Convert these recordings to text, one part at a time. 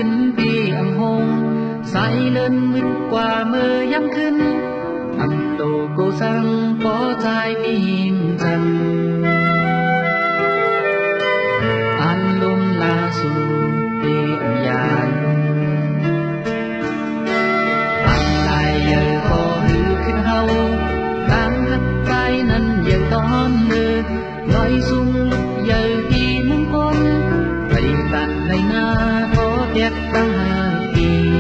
tin vì âm hồn say lên mít qua mơ nhắm khinh âm tổ cô sang có trái tim dần an luôn là dù đi âm nhàn anh lại giờ có hư khinh hâu đang hắt tay năn giờ đón lơ nói dung lúc giờ đi muốn con vậy tàn này na có đẹp tăng kỳ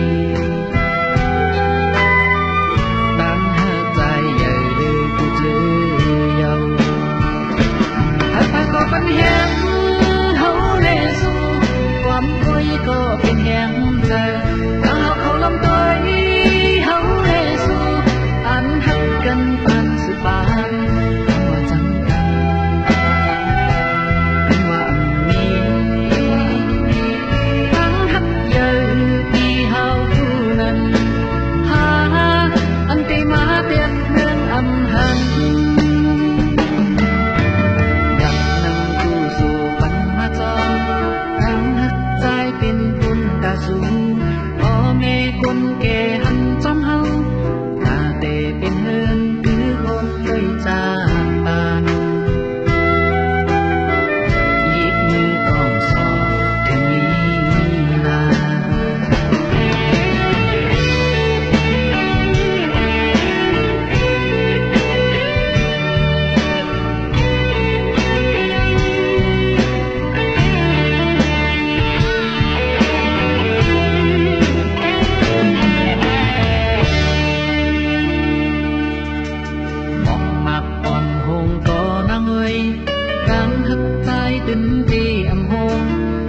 tăng hát dài giờ đưa cô chơi dâu hát ta có vẫn hẹn hấu lệ du quắm tôi có bên hẹn giờ ta học khẩu lòng tôi hấu lệ du anh hát cần bàn sự bàn vì âm hồn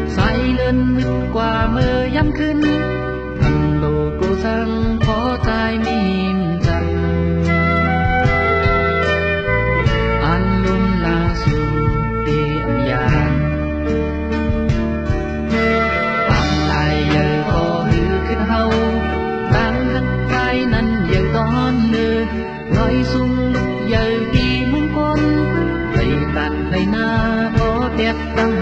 say lên mít qua mơ nhắm khinh thầm đồ cô sang có trái mìm dần anh luôn là dù đi âm nhàn anh lại giờ có hư khinh hâu đang hắt tay năn giờ đón lơ nói dung lúc giờ đi muốn con vậy tàn này na có đẹp tăng